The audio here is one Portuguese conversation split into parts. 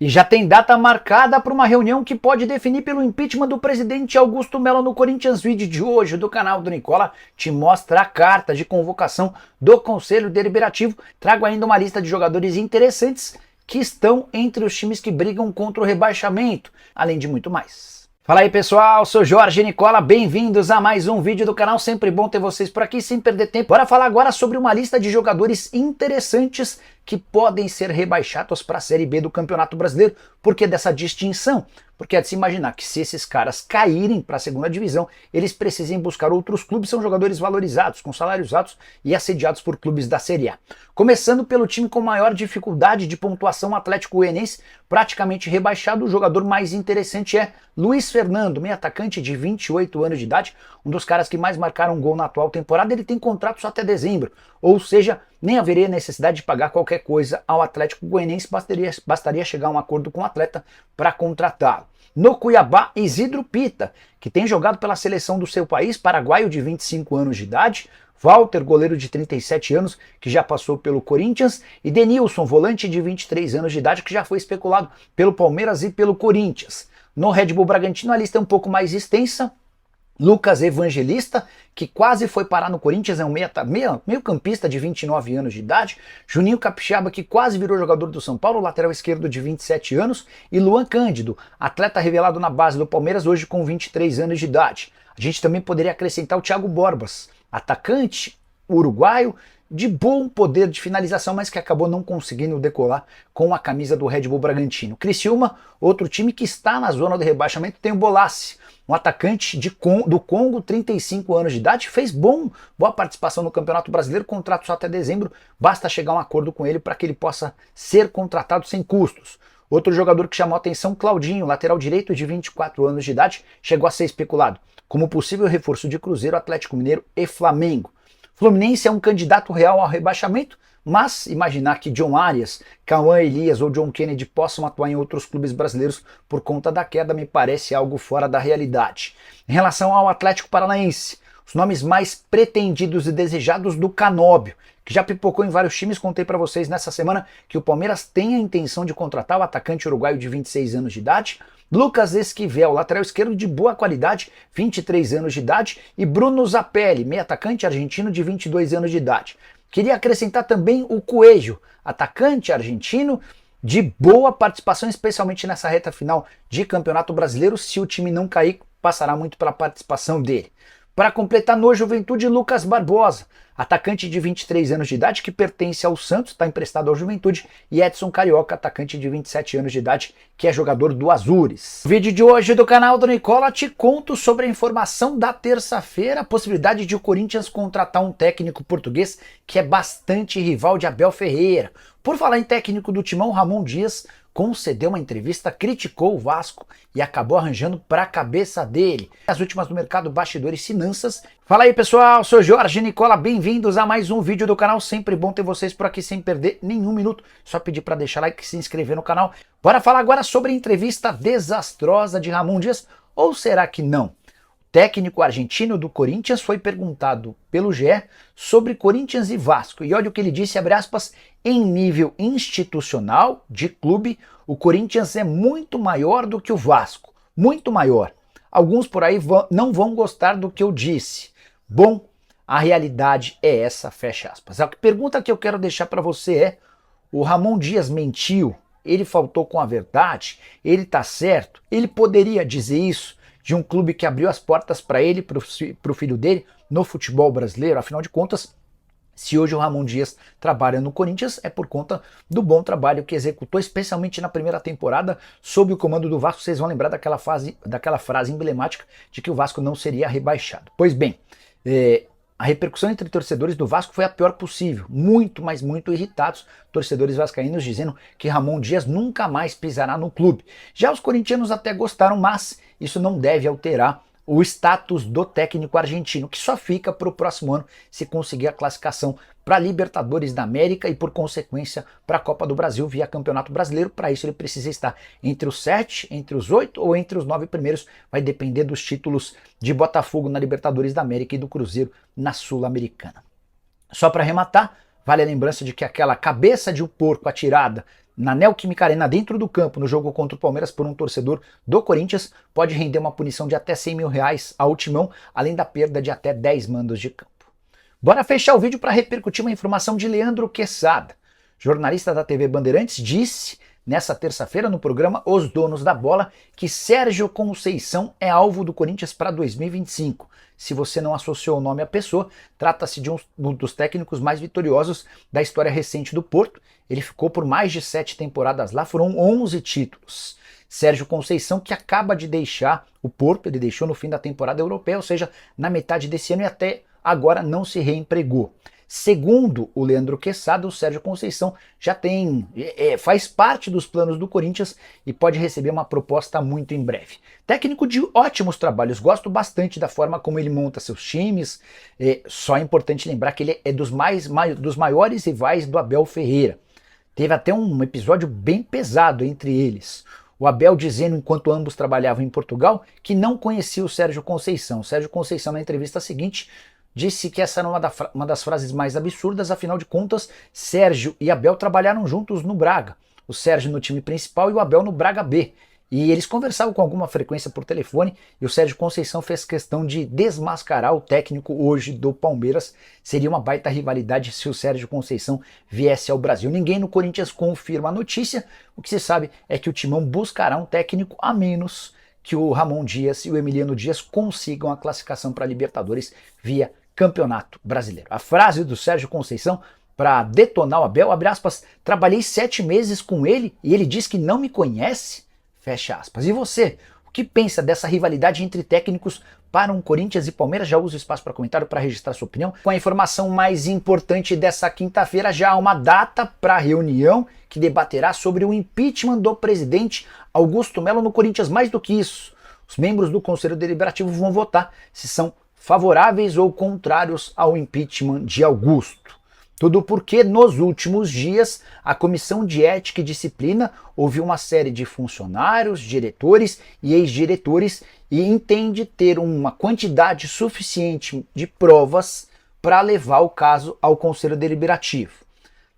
E já tem data marcada para uma reunião que pode definir pelo impeachment do presidente Augusto Melo no Corinthians. Vídeo de hoje do canal do Nicola te mostra a carta de convocação do Conselho Deliberativo. Trago ainda uma lista de jogadores interessantes que estão entre os times que brigam contra o rebaixamento, além de muito mais. Fala aí pessoal, sou Jorge Nicola, bem-vindos a mais um vídeo do canal, sempre bom ter vocês por aqui, sem perder tempo. Bora falar agora sobre uma lista de jogadores interessantes que podem ser rebaixados para a Série B do Campeonato Brasileiro. Por que dessa distinção? Porque é de se imaginar que se esses caras caírem para a segunda divisão, eles precisem buscar outros clubes, são jogadores valorizados, com salários altos e assediados por clubes da Série A. Começando pelo time com maior dificuldade de pontuação, Atlético Goianiense, praticamente rebaixado. O jogador mais interessante é Luiz Fernando, meio atacante de 28 anos de idade, um dos caras que mais marcaram gol na atual temporada. Ele tem contrato só até dezembro, ou seja, nem haveria necessidade de pagar qualquer coisa ao Atlético Goianiense, bastaria chegar a um acordo com o atleta para contratá-lo. No Cuiabá, Isidro Pita, que tem jogado pela seleção do seu país, paraguaio de 25 anos de idade, Walter, goleiro de 37 anos, que já passou pelo Corinthians, e Denilson, volante de 23 anos de idade, que já foi especulado pelo Palmeiras e pelo Corinthians. No Red Bull Bragantino, a lista é um pouco mais extensa. Lucas Evangelista, que quase foi parar no Corinthians, é um meio campista de 29 anos de idade. Juninho Capixaba, que quase virou jogador do São Paulo, lateral esquerdo de 27 anos. E Luan Cândido, atleta revelado na base do Palmeiras, hoje com 23 anos de idade. A gente também poderia acrescentar o Thiago Borbas, atacante uruguaio, de bom poder de finalização, mas que acabou não conseguindo decolar com a camisa do Red Bull Bragantino. Criciúma, outro time que está na zona de rebaixamento, tem o Bolassi, um atacante do Congo, 35 anos de idade, fez boa participação no Campeonato Brasileiro, contrato só até dezembro, basta chegar a um acordo com ele para que ele possa ser contratado sem custos. Outro jogador que chamou a atenção, Claudinho, lateral direito de 24 anos de idade, chegou a ser especulado como possível reforço de Cruzeiro, Atlético Mineiro e Flamengo. Fluminense é um candidato real ao rebaixamento, mas imaginar que John Arias, Cauã Elias ou John Kennedy possam atuar em outros clubes brasileiros por conta da queda me parece algo fora da realidade. Em relação ao Atlético Paranaense, os nomes mais pretendidos e desejados do Canóbio, que já pipocou em vários times, contei para vocês nessa semana que o Palmeiras tem a intenção de contratar o atacante uruguaio de 26 anos de idade, Lucas Esquivel, lateral esquerdo de boa qualidade, 23 anos de idade, e Bruno Zapelli, meio atacante argentino de 22 anos de idade. Queria acrescentar também o Coelho, atacante argentino de boa participação, especialmente nessa reta final de Campeonato Brasileiro. Se o time não cair, passará muito pela participação dele. Para completar, no Juventude, Lucas Barbosa, atacante de 23 anos de idade que pertence ao Santos, está emprestado ao Juventude, e Edson Carioca, atacante de 27 anos de idade, que é jogador do Azures. No vídeo de hoje do canal do Nicola, te conto sobre a informação da terça-feira, a possibilidade de o Corinthians contratar um técnico português que é bastante rival de Abel Ferreira. Por falar em técnico do Timão, Ramon Dias concedeu uma entrevista, criticou o Vasco e acabou arranjando para a cabeça dele. As últimas do mercado, bastidores e finanças. Fala aí pessoal, sou Jorge Nicola, bem-vindos a mais um vídeo do canal, sempre bom ter vocês por aqui sem perder nenhum minuto. Só pedir para deixar like e se inscrever no canal. Bora falar agora sobre a entrevista desastrosa de Ramon Dias, ou será que não? Técnico argentino do Corinthians foi perguntado pelo GE sobre Corinthians e Vasco, e olha o que ele disse, abre aspas, em nível institucional de clube, o Corinthians é muito maior do que o Vasco, muito maior. Alguns por aí não vão gostar do que eu disse. Bom, a realidade é essa, fecha aspas. A pergunta que eu quero deixar para você é, o Ramon Dias mentiu? Ele faltou com a verdade? Ele tá certo? Ele poderia dizer isso de um clube que abriu as portas para ele, para o filho dele, no futebol brasileiro? Afinal de contas, se hoje o Ramon Dias trabalha no Corinthians, é por conta do bom trabalho que executou, especialmente na primeira temporada, sob o comando do Vasco. Vocês vão lembrar daquela frase emblemática de que o Vasco não seria rebaixado. Pois bem, a repercussão entre torcedores do Vasco foi a pior possível, muito, mas muito irritados, torcedores vascaínos dizendo que Ramon Dias nunca mais pisará no clube. Já os corintianos até gostaram, mas isso não deve alterar o status do técnico argentino, que só fica para o próximo ano se conseguir a classificação para a Libertadores da América e, por consequência, para a Copa do Brasil via Campeonato Brasileiro. Para isso ele precisa estar entre os 7, entre os 8 ou entre os 9 primeiros. Vai depender dos títulos de Botafogo na Libertadores da América e do Cruzeiro na Sul-Americana. Só para arrematar, vale a lembrança de que aquela cabeça de um porco atirada na Neoquímica Arena, dentro do campo, no jogo contra o Palmeiras, por um torcedor do Corinthians, pode render uma punição de até R$100 mil ao Timão, além da perda de até 10 mandos de campo. Bora fechar o vídeo para repercutir uma informação de Leandro Quesada. Jornalista da TV Bandeirantes disse, nessa terça-feira, no programa Os Donos da Bola, que Sérgio Conceição é alvo do Corinthians para 2025. Se você não associou o nome à pessoa, trata-se de um dos técnicos mais vitoriosos da história recente do Porto. Ele ficou por mais de 7 temporadas lá, foram 11 títulos. Sérgio Conceição, que acaba de deixar o Porto, ele deixou no fim da temporada europeia, ou seja, na metade desse ano, e até agora não se reempregou. Segundo o Leandro Quesada, o Sérgio Conceição já faz parte dos planos do Corinthians e pode receber uma proposta muito em breve. Técnico de ótimos trabalhos, gosto bastante da forma como ele monta seus times, só é importante lembrar que ele é dos maiores rivais do Abel Ferreira. Teve até um episódio bem pesado entre eles. O Abel dizendo, enquanto ambos trabalhavam em Portugal, que não conhecia o Sérgio Conceição. O Sérgio Conceição, na entrevista seguinte, disse que essa era uma das frases mais absurdas, afinal de contas, Sérgio e Abel trabalharam juntos no Braga. O Sérgio no time principal e o Abel no Braga B. E eles conversavam com alguma frequência por telefone e o Sérgio Conceição fez questão de desmascarar o técnico hoje do Palmeiras. Seria uma baita rivalidade se o Sérgio Conceição viesse ao Brasil. Ninguém no Corinthians confirma a notícia. O que se sabe é que o Timão buscará um técnico a menos que o Ramon Dias e o Emiliano Dias consigam a classificação para a Libertadores via Campeonato Brasileiro. A frase do Sérgio Conceição para detonar o Abel, abre aspas, trabalhei 7 meses com ele e ele diz que não me conhece, fecha aspas. E você, o que pensa dessa rivalidade entre técnicos para um Corinthians e Palmeiras? Já usa o espaço para comentário para registrar sua opinião. Com a informação mais importante dessa quinta-feira, já há uma data para a reunião que debaterá sobre o impeachment do presidente Augusto Melo no Corinthians. Mais do que isso, os membros do Conselho Deliberativo vão votar se são favoráveis ou contrários ao impeachment de Augusto. Tudo porque nos últimos dias a Comissão de Ética e Disciplina ouviu uma série de funcionários, diretores e ex-diretores e entende ter uma quantidade suficiente de provas para levar o caso ao Conselho Deliberativo.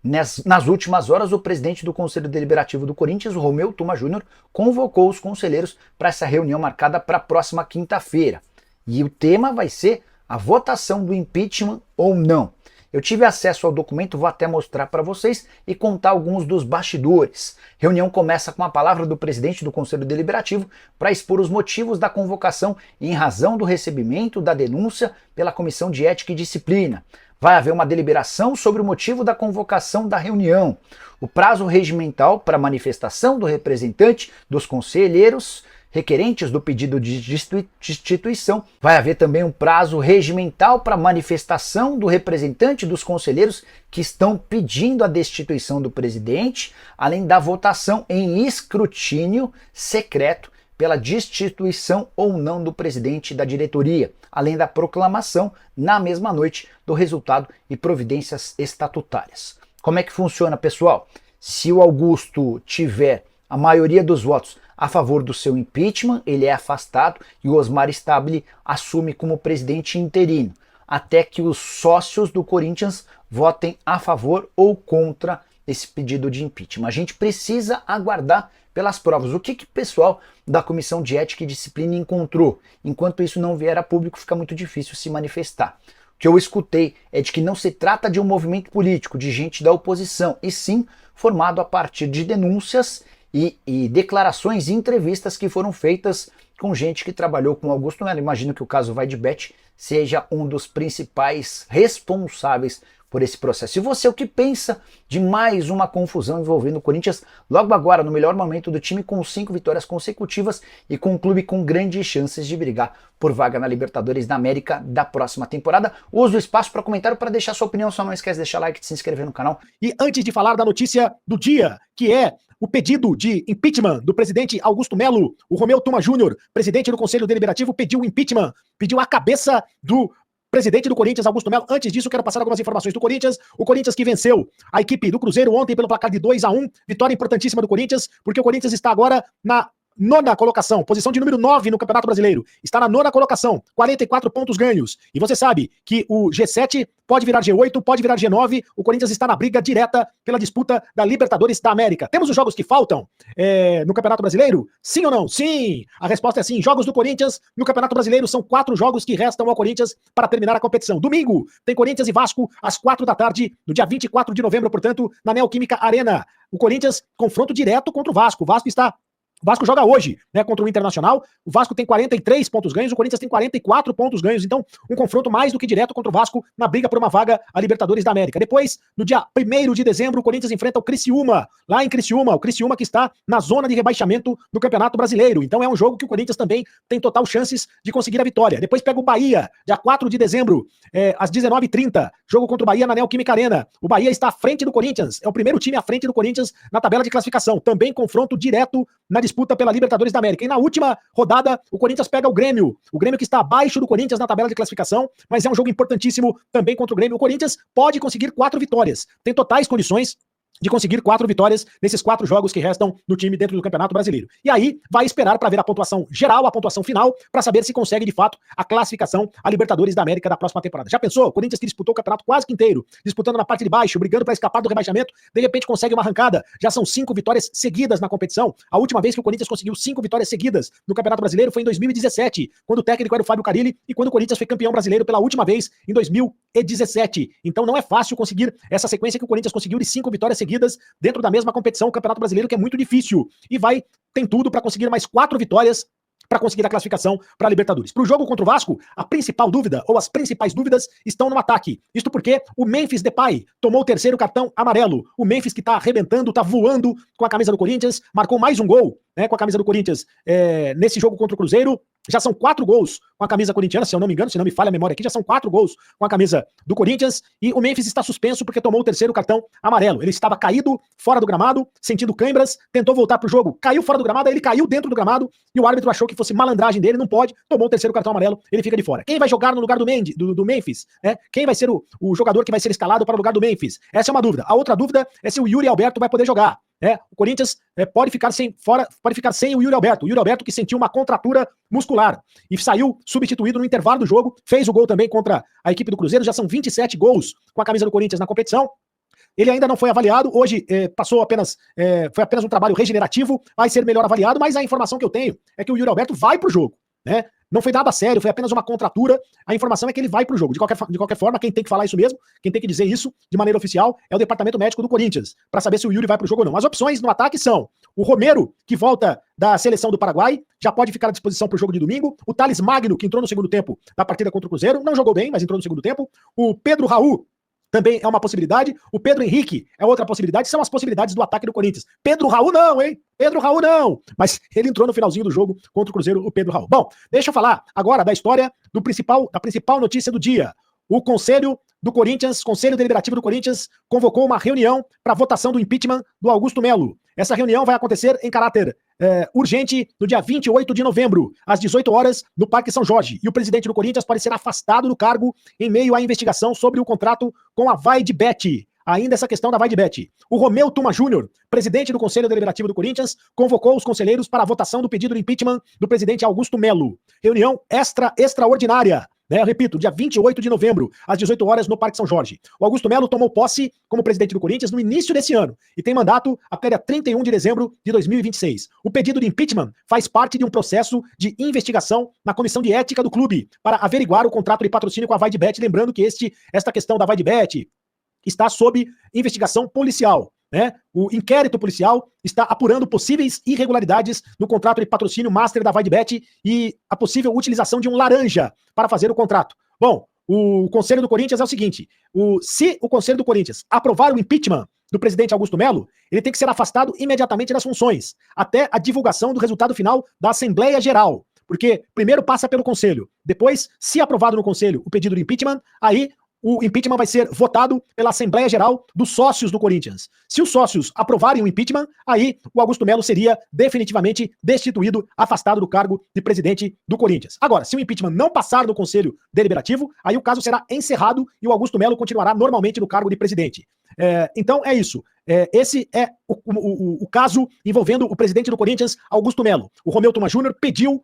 Nas últimas horas, o presidente do Conselho Deliberativo do Corinthians, o Romeu Tuma Júnior, convocou os conselheiros para essa reunião marcada para a próxima quinta-feira. E o tema vai ser a votação do impeachment ou não. Eu tive acesso ao documento, vou até mostrar para vocês e contar alguns dos bastidores. Reunião começa com a palavra do presidente do Conselho Deliberativo para expor os motivos da convocação em razão do recebimento da denúncia pela Comissão de Ética e Disciplina. Vai haver uma deliberação sobre o motivo da convocação da reunião. O prazo regimental para manifestação do representante dos conselheiros requerentes do pedido de destituição. Vai haver também um prazo regimental para manifestação do representante dos conselheiros que estão pedindo a destituição do presidente, além da votação em escrutínio secreto pela destituição ou não do presidente da diretoria, além da proclamação na mesma noite do resultado e providências estatutárias. Como é que funciona, pessoal? Se o Augusto tiver a maioria dos votos a favor do seu impeachment, ele é afastado e o Osmar Stabile assume como presidente interino, até que os sócios do Corinthians votem a favor ou contra esse pedido de impeachment. A gente precisa aguardar pelas provas. O que o pessoal da Comissão de Ética e Disciplina encontrou? Enquanto isso não vier a público, fica muito difícil se manifestar. O que eu escutei é de que não se trata de um movimento político, de gente da oposição, e sim formado a partir de denúncias e declarações e entrevistas que foram feitas com gente que trabalhou com Augusto Melo. Imagino que o caso Vaidbet seja um dos principais responsáveis por esse processo. E você, o que pensa de mais uma confusão envolvendo o Corinthians logo agora, no melhor momento do time, com 5 vitórias consecutivas e com um clube com grandes chances de brigar por vaga na Libertadores da América da próxima temporada? Usa o espaço para comentário para deixar sua opinião, só não esquece de deixar like e de se inscrever no canal. E antes de falar da notícia do dia, que é o pedido de impeachment do presidente Augusto Melo, o Romeu Tuma Júnior, presidente do Conselho Deliberativo, pediu o impeachment, pediu a cabeça do presidente do Corinthians, Augusto Melo. Antes disso, quero passar algumas informações do Corinthians. O Corinthians que venceu a equipe do Cruzeiro ontem pelo placar de 2-1, vitória importantíssima do Corinthians, porque o Corinthians está agora nona colocação, posição de número 9 no Campeonato Brasileiro. Está na nona colocação, 44 pontos ganhos. E você sabe que o G7 pode virar G8, pode virar G9. O Corinthians está na briga direta pela disputa da Libertadores da América. Temos os jogos que faltam no Campeonato Brasileiro? Sim ou não? Sim! A resposta é sim. Jogos do Corinthians no Campeonato Brasileiro são 4 jogos que restam ao Corinthians para terminar a competição. Domingo tem Corinthians e Vasco às 4 da tarde, no dia 24 de novembro, portanto, na Neoquímica Arena. O Corinthians, confronto direto contra o Vasco. O Vasco joga hoje, né, contra o Internacional. O Vasco tem 43 pontos ganhos, o Corinthians tem 44 pontos ganhos. Então, um confronto mais do que direto contra o Vasco na briga por uma vaga à Libertadores da América. Depois, no dia 1º de dezembro, o Corinthians enfrenta o Criciúma, lá em Criciúma. O Criciúma que está na zona de rebaixamento do Campeonato Brasileiro. Então, é um jogo que o Corinthians também tem total chances de conseguir a vitória. Depois pega o Bahia, dia 4 de dezembro, às 19h30. Jogo contra o Bahia na Neoquímica Arena. O Bahia está à frente do Corinthians. É o primeiro time à frente do Corinthians na tabela de classificação. Também confronto direto na disputa pela Libertadores da América. E na última rodada, o Corinthians pega o Grêmio que está abaixo do Corinthians na tabela de classificação, mas é um jogo importantíssimo também contra o Grêmio. O Corinthians pode conseguir 4 vitórias, tem totais condições de conseguir 4 vitórias nesses 4 jogos que restam no time dentro do Campeonato Brasileiro. E aí, vai esperar para ver a pontuação geral, a pontuação final, para saber se consegue, de fato, a classificação à Libertadores da América da próxima temporada. Já pensou? O Corinthians que disputou o campeonato quase que inteiro, disputando na parte de baixo, brigando para escapar do rebaixamento, de repente consegue uma arrancada. Já são 5 vitórias seguidas na competição. A última vez que o Corinthians conseguiu 5 vitórias seguidas no Campeonato Brasileiro foi em 2017, quando o técnico era o Fábio Carille e quando o Corinthians foi campeão brasileiro pela última vez em 2017. Então não é fácil conseguir essa sequência que o Corinthians conseguiu de 5 vitórias seguidas dentro da mesma competição, o Campeonato Brasileiro, que é muito difícil. E tem tudo para conseguir mais 4 vitórias para conseguir a classificação para a Libertadores. Para o jogo contra o Vasco, a principal dúvida, ou as principais dúvidas, estão no ataque. Isto porque o Memphis Depay tomou o 3º cartão amarelo. O Memphis que está arrebentando, está voando com a camisa do Corinthians, marcou mais um gol, né, com a camisa do Corinthians nesse jogo contra o Cruzeiro. Já são 4 gols com a camisa corintiana, se eu não me engano, se não me falha a memória aqui, já são 4 gols com a camisa do Corinthians, e o Memphis está suspenso porque tomou o 3º cartão amarelo. Ele estava caído fora do gramado, sentindo câimbras, tentou voltar pro jogo, caiu fora do gramado, aí ele caiu dentro do gramado, e o árbitro achou que fosse malandragem dele, não pode, tomou o 3º cartão amarelo, ele fica de fora. Quem vai jogar no lugar do Memphis? Né? Quem vai ser o jogador que vai ser escalado para o lugar do Memphis? Essa é uma dúvida. A outra dúvida é se o Yuri Alberto vai poder jogar. O Corinthians pode ficar sem o Yuri Alberto. O Yuri Alberto que sentiu uma contratura muscular e saiu substituído no intervalo do jogo, fez o gol também contra a equipe do Cruzeiro. Já são 27 gols com a camisa do Corinthians na competição. Ele ainda não foi avaliado, hoje foi apenas um trabalho regenerativo, vai ser melhor avaliado, mas a informação que eu tenho é que o Yuri Alberto vai pro jogo, né? Não foi nada sério, foi apenas uma contratura. A informação é que ele vai pro jogo. De qualquer forma, quem tem que falar isso mesmo, quem tem que dizer isso de maneira oficial é o Departamento Médico do Corinthians, para saber se o Yuri vai pro jogo ou não. As opções no ataque são o Romero, que volta da seleção do Paraguai, já pode ficar à disposição pro jogo de domingo. O Thales Magno, que entrou no segundo tempo da partida contra o Cruzeiro, não jogou bem, mas entrou no segundo tempo. O Pedro Raul também é uma possibilidade. O Pedro Henrique é outra possibilidade. São as possibilidades do ataque do Corinthians. Pedro Raul não, hein? Pedro Raul não. Mas ele entrou no finalzinho do jogo contra o Cruzeiro, o Pedro Raul. Bom, deixa eu falar agora da história da principal notícia do dia. O Conselho do Corinthians, Conselho Deliberativo do Corinthians, convocou uma reunião para votação do impeachment do Augusto Melo. Essa reunião vai acontecer em caráter urgente no dia 28 de novembro, às 18 horas, no Parque São Jorge. E o presidente do Corinthians pode ser afastado do cargo em meio à investigação sobre o contrato com a Vaidbet. Ainda essa questão da Vaidbet. O Romeu Tuma Júnior, presidente do Conselho Deliberativo do Corinthians, convocou os conselheiros para a votação do pedido de impeachment do presidente Augusto Melo. Reunião extraordinária. Eu repito, dia 28 de novembro, às 18 horas, no Parque São Jorge. O Augusto Melo tomou posse como presidente do Corinthians no início desse ano e tem mandato até dia 31 de dezembro de 2026. O pedido de impeachment faz parte de um processo de investigação na Comissão de Ética do clube para averiguar o contrato de patrocínio com a Vaidbet, lembrando que esta questão da Vaidbet está sob investigação policial. O inquérito policial está apurando possíveis irregularidades no contrato de patrocínio master da Vaidbet e a possível utilização de um laranja para fazer o contrato. Bom, o Conselho do Corinthians é o seguinte, se o Conselho do Corinthians aprovar o impeachment do presidente Augusto Melo, ele tem que ser afastado imediatamente das funções, até a divulgação do resultado final da Assembleia Geral. Porque primeiro passa pelo Conselho, depois, se aprovado no Conselho o pedido de impeachment, aí o impeachment vai ser votado pela Assembleia Geral dos sócios do Corinthians. Se os sócios aprovarem o impeachment, aí o Augusto Melo seria definitivamente destituído, afastado do cargo de presidente do Corinthians. Agora, se o impeachment não passar no Conselho Deliberativo, aí o caso será encerrado e o Augusto Melo continuará normalmente no cargo de presidente. Então é isso. Esse é o caso envolvendo o presidente do Corinthians, Augusto Melo. O Romeu Tuma Júnior pediu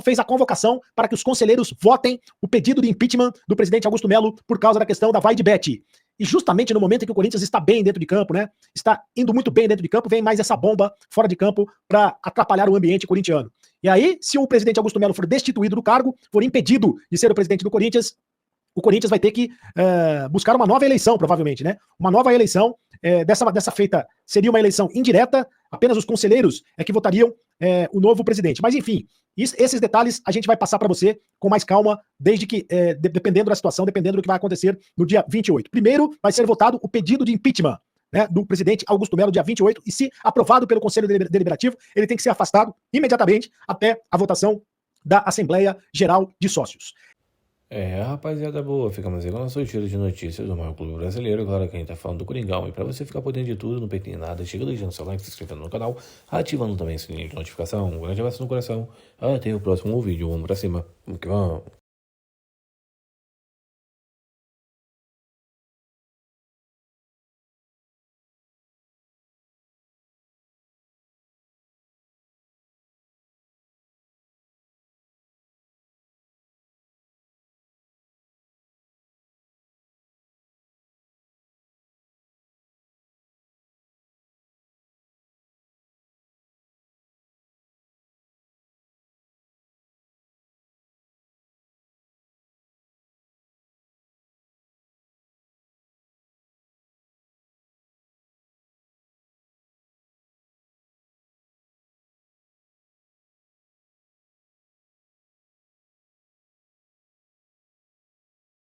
fez a convocação para que os conselheiros votem o pedido de impeachment do presidente Augusto Melo por causa da questão da vai de bet. E justamente no momento em que o Corinthians está bem dentro de campo, né? Está indo muito bem dentro de campo, vem mais essa bomba fora de campo para atrapalhar o ambiente corintiano. E aí, se o presidente Augusto Melo for destituído do cargo, for impedido de ser o presidente do Corinthians, o Corinthians vai ter que buscar uma nova eleição, provavelmente, né? Uma nova eleição, dessa feita seria uma eleição indireta, apenas os conselheiros é que votariam o novo presidente. Mas, enfim, esses detalhes a gente vai passar para você com mais calma, desde que, dependendo da situação, dependendo do que vai acontecer no dia 28. Primeiro vai ser votado o pedido de impeachment, né, do presidente Augusto Melo, dia 28, e se aprovado pelo Conselho Deliberativo, ele tem que ser afastado imediatamente até a votação da Assembleia Geral de Sócios. Rapaziada boa, ficamos aí com o nosso giro de notícias do maior clube brasileiro. Claro que a gente tá falando do Coringão. E pra você ficar por dentro de tudo, não perder nada, chega deixando seu like, se inscrevendo no canal, ativando também o sininho de notificação. Um grande abraço no coração. Até o próximo vídeo. Vamos pra cima. Vamos que vamos.